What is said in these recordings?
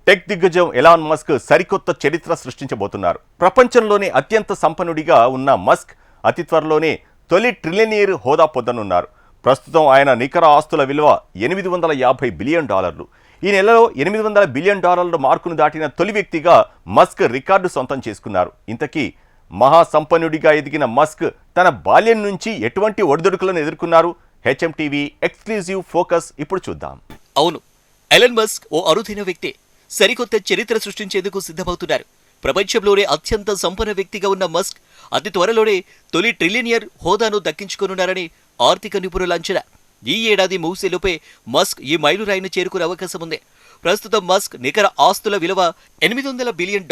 Tech దిగ్గజం Elon Musk సరికొత్త చరిత్ర సృష్టించబోతున్నారు. ప్రపంచంలోనే అత్యంత సంపన్నుడిగా ఉన్న మస్క్ అతి త్వరలోనే తొలి ట్రిలియనీర్ హోదా పొందనున్నారు. ప్రస్తుతం ఆయన నికర ఆస్తుల విలువ $850 బిలియన్. ఈ నెలలో $800 బిలియన్ మార్కును దాటిన తొలి వ్యక్తిగా మస్క్ రికార్డు సొంతం చేసుకున్నారు. ఇంతకీ మహాసంపన్నుడిగా ఎదిగిన మస్క్ తన బాల్యం నుంచి ఎటువంటి ఒడిదుడుకులను ఎదుర్కొన్నారు? హెచ్ఎంటీవీ ఎక్స్క్లూజివ్ ఫోకస్ ఇప్పుడు చూద్దాం. అవును, ఎలన్ మస్క్ ఓ అరుదైన వ్యక్తి. సరికొత్త చరిత్ర సృష్టించేందుకు సిద్ధమవుతున్నారు. ప్రపంచంలోనే అత్యంత సంపన్న వ్యక్తిగా ఉన్న మస్క్ అతి త్వరలోనే తొలి ట్రిలియనియర్ హోదాను దక్కించుకోనున్నారని ఆర్థిక నిపుణుల అంచనా. ఈ ఏడాది ముగిసేలోపే మస్క్ ఈ మైలురాయిని చేరుకునే అవకాశం ఉంది. ప్రస్తుతం మస్క్ నికర ఆస్తుల విలువ $800 బిలియన్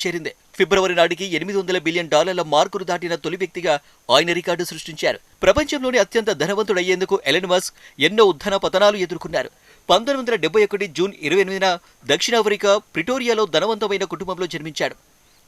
చేరింది. ఫిబ్రవరి నాటికి $800 బిలియన్ మార్కును దాటిన తొలి వ్యక్తిగా ఆయన రికార్డు సృష్టించారు. ప్రపంచంలోని అత్యంత ధనవంతుడయ్యేందుకు ఎలన్ మస్క్ ఎన్నో ఉత్థాన పతనాలు ఎదుర్కొన్నారు. 1971 జూన్ 28న దక్షిణాఫ్రికా ప్రిటోరియాలో ధనవంతమైన కుటుంబంలో జన్మించాడు.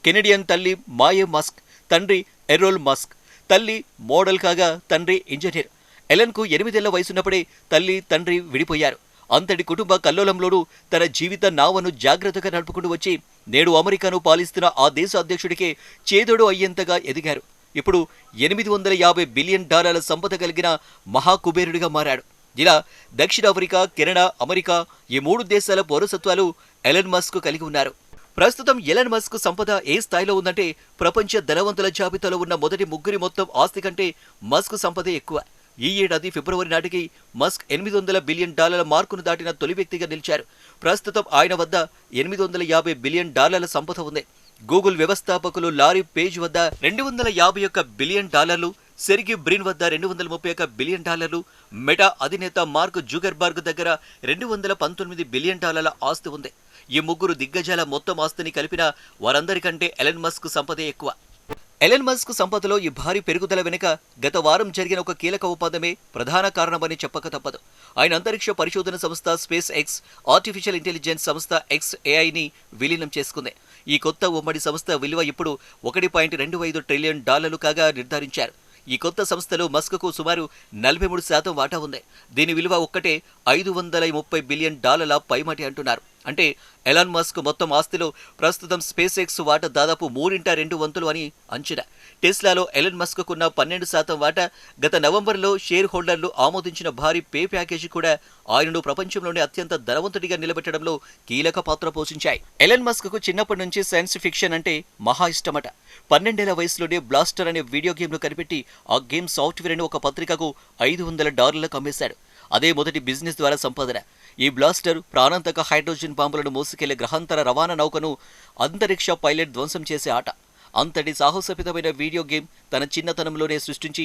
కెనడియన్ తల్లి మాయే మస్క్, తండ్రి ఎర్రోల్ మస్క్. తల్లి మోడల్ కాగా తండ్రి ఇంజనీర్. ఎలన్కు 8 ఏళ్ల వయసున్నప్పుడే తల్లి తండ్రి విడిపోయారు. అంతటి కుటుంబ కల్లోలంలోనూ తన జీవిత నావను జాగ్రత్తగా నడుపుకుంటూ వచ్చి నేడు అమెరికాను పాలిస్తున్న ఆ దేశ అధ్యక్షుడికే చేదోడు అయ్యేంతగా ఎదిగారు. ఇప్పుడు $850 బిలియన్ సంపద కలిగిన మహాకుబేరుడిగా మారాడు. ఇలా దక్షిణాఫ్రికా, కెనడా, అమెరికా ఈ 3 దేశాల పౌరసత్వాలు ఎలన్ మస్క్ కలిగి ఉన్నారు. ప్రస్తుతం ఎలన్ మస్క్ సంపద ఏ స్థాయిలో ఉందంటే ప్రపంచ ధనవంతుల జాబితాలో ఉన్న మొదటి 3 మొత్తం ఆస్తి కంటే మస్క్ సంపదే ఎక్కువ. ఈ ఏడాది ఫిబ్రవరి నాటికి మస్క్ $800 బిలియన్ మార్కును దాటిన తొలి వ్యక్తిగా నిలిచారు. ప్రస్తుతం ఆయన వద్ద $850 బిలియన్ సంపద ఉంది. గూగుల్ వ్యవస్థాపకులు లారీ పేజ్ వద్ద $251 బిలియన్, సెర్గీ బ్రిన్ వద్ద $231 బిలియన్, మెటా అధినేత మార్క్ జుగర్బర్గ్ దగ్గర $219 బిలియన్ ఆస్తి ఉంది. ఈ 3 దిగ్గజాల మొత్తం ఆస్తిని కలిపిన వారందరికంటే ఎలన్ మస్క్ సంపదే ఎక్కువ. ఎలన్ మస్క్ సంపదలో ఈ భారీ పెరుగుదల వెనుక గత వారం జరిగిన ఒక కీలక ఒప్పందమే ప్రధాన కారణమని చెప్పక తప్పదు. ఆయన అంతరిక్ష పరిశోధన సంస్థ స్పేస్ ఎక్స్, ఆర్టిఫిషియల్ ఇంటెలిజెన్స్ సంస్థ XAIని విలీనం చేసుకుంది. ఈ కొత్త ఉమ్మడి సంస్థ విలువ ఇప్పుడు $1.25 ట్రిలియన్ కాగా నిర్ధారించారు. ఈ కొత్త సంస్థలో మస్క్కు సుమారు 43% వాటా ఉంది. దీని విలువ ఒక్కటే $530 బిలియన్ పైమాటి అంటున్నారు. అంటే ఎలాన్ మస్క్ మొత్తం ఆస్తిలో ప్రస్తుతం స్పేస్ ఎక్స్ వాటా దాదాపు 3/2 వంతులు అని అంచనా. టెస్లాలో ఎలన్ మస్క్కున్న 12% వాటా, గత నవంబర్లో షేర్ హోల్డర్లు ఆమోదించిన భారీ పే ప్యాకేజీ కూడా ఆయనను ప్రపంచంలోనే అత్యంత ధనవంతుడిగా నిలబెట్టడంలో కీలక పాత్ర పోషించాయి. ఎలన్ మస్క్కు చిన్నప్పటి నుంచి సైన్స్ ఫిక్షన్ అంటే మహా ఇష్టమట. 12 ఏళ్ల వయసులోనే బ్లాస్టర్ అనే వీడియో గేమ్ను కనిపెట్టి ఆ గేమ్ సాఫ్ట్వేర్ను ఒక పత్రికకు $500 అమ్మేశాడు. అదే మొదటి బిజినెస్ ద్వారా సంపాదన. ఈ బ్లాస్టర్ ప్రాణాంతక హైడ్రోజన్ బాంబులను మోసుకెళ్లే గ్రహాంతర రవాణా నౌకను అంతరిక్ష పైలట్ ధ్వంసం చేసే ఆట. అంతటి సాహసోపేతమైన వీడియో గేమ్ తన చిన్నతనంలోనే సృష్టించి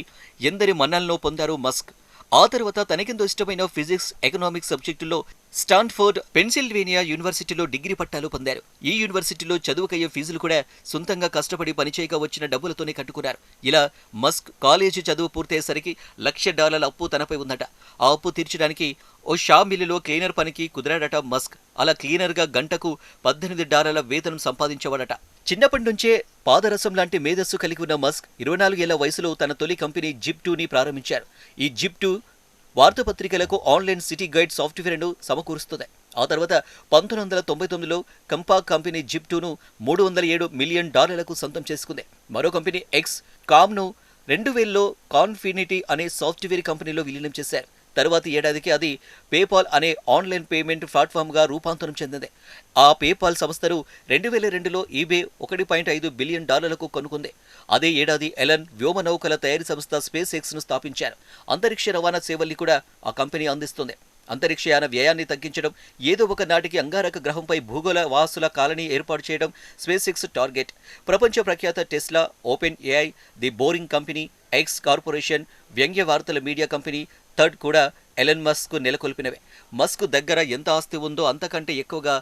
ఎందరి మన్నలను పొందారు మస్క్. ఆ తర్వాత తనకెంతో ఇష్టమైన ఫిజిక్స్, ఎకనామిక్స్ సబ్జెక్టుల్లో స్టాన్ఫోర్డ్, పెన్సిల్వేనియా యూనివర్సిటీలో డిగ్రీ పట్టాలు పొందారు. ఈ యూనివర్సిటీలో చదువుకయ్యే ఫీజులు కూడా సొంతంగా కష్టపడి పనిచేయక వచ్చిన డబ్బులతోనే కట్టుకున్నారు. ఇలా మస్క్ కాలేజీ చదువు పూర్తయ్యేసరికి $1,00,000 అప్పు తనపై ఉందట. ఆ అప్పు తీర్చడానికి ఓ షా మిల్లులో క్లీనర్ పనికి కుదిరాడట మస్క్. అలా క్లీనర్గా గంటకు $18 వేతనం సంపాదించేవాడట. చిన్నప్పటి నుంచే పాదరసం లాంటి మేధస్సు కలిగి ఉన్న మస్క్ 24 ఏళ్ల వయసులో తన తొలి కంపెనీ జిప్2ని ప్రారంభించారు. ఈ జిప్2 వార్తాపత్రికలకు ఆన్లైన్ సిటీ గైడ్ సాఫ్ట్వేర్ను సమకూరుస్తుంది. ఆ తర్వాత 1999లో కంపా కంపెనీ జిప్2ను $307 మిలియన్ సొంతం చేసుకుంది. మరో కంపెనీ ఎక్స్ కామ్ను 2000లో కాన్ఫినిటీ అనే సాఫ్ట్వేర్ కంపెనీలో విలీనం చేశారు. తరువాతి ఏడాదికి అది పేపాల్ అనే ఆన్లైన్ పేమెంట్ ప్లాట్ఫామ్గా రూపాంతరం చెందింది. ఆ పేపాల్ సంస్థను 2002లో ఈబే $1.5 బిలియన్ కొనుక్కుంది. అదే ఏడాది ఎలన్ వ్యోమనౌకల తయారీ సంస్థ స్పేస్ ఎక్స్ను స్థాపించారు. అంతరిక్ష రవాణా సేవల్ని కూడా ఆ కంపెనీ అందిస్తుంది. అంతరిక్షయాన వ్యయాన్ని తగ్గించడం, ఏదో ఒక నాటికి అంగారక గ్రహంపై భూగోళ వాసుల కాలనీ ఏర్పాటు చేయడం స్పేస్ ఎక్స్ టార్గెట్. ప్రపంచ ప్రఖ్యాత Tesla, open AI, the boring company, X corporation, వ్యంగ్య వార్తల మీడియా కంపెనీ థర్డ్ కూడా ఎలన్ మస్క్ నెలకొల్పినవే. మస్క్ దగ్గర ఎంత ఆస్తి ఉందో అంతకంటే ఎక్కువగా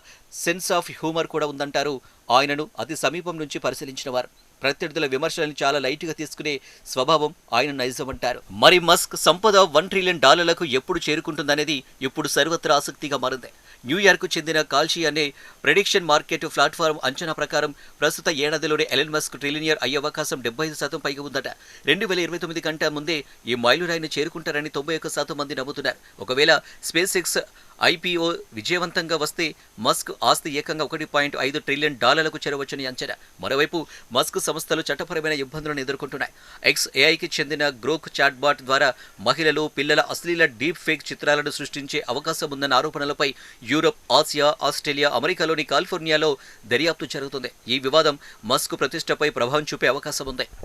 సెన్స్ ఆఫ్ హ్యూమర్ కూడా ఉందంటారు ఆయనను అతి సమీపం నుంచి పరిశీలించిన వారు. ప్రత్యర్థుల విమర్శలను చాలా లైట్గా తీసుకునే స్వభావం ఆయన నైజమంటారు. మరి మస్క్ సంపద $1 ట్రిలియన్ ఎప్పుడు చేరుకుంటుందనేది ఇప్పుడు సర్వత్రా ఆసక్తిగా మారింది. న్యూయార్క్ చెందిన కాల్షీ అనే ప్రెడిక్షన్ మార్కెట్ ప్లాట్ఫామ్ అంచనా ప్రకారం ప్రస్తుత ఏడాదిలోనే ఎలన్ మస్క్ ట్రిలియనియర్ అయ్యే అవకాశం 75% పైగా ఉందట. 2029 కంటే ముందే ఈ మైలురాయిని చేరుకుంటారని 91% మంది నమ్ముతున్నారు. ఒకవేళ స్పేస్ ఎక్స్ ఐపీఓ విజయవంతంగా వస్తే మస్క్ ఆస్తి ఏకంగా $1.5 ట్రిలియన్ చేరవచ్చని అంచనా. మరోవైపు మస్క్ సంస్థలు చట్టపరమైన ఇబ్బందులను ఎదుర్కొంటున్నాయి. XAIకి చెందిన గ్రోక్ చాట్బాట్ ద్వారా మహిళలు, పిల్లల అశ్లీల డీప్ ఫేక్ చిత్రాలను సృష్టించే అవకాశం ఉందన్న ఆరోపణలపై యూరప్, ఆసియా, ఆస్ట్రేలియా, అమెరికాలోని కాలిఫోర్నియాలో దర్యాప్తు జరుగుతుంది. ఈ వివాదం మస్క్ ప్రతిష్టపై ప్రభావం చూపే అవకాశం ఉంది.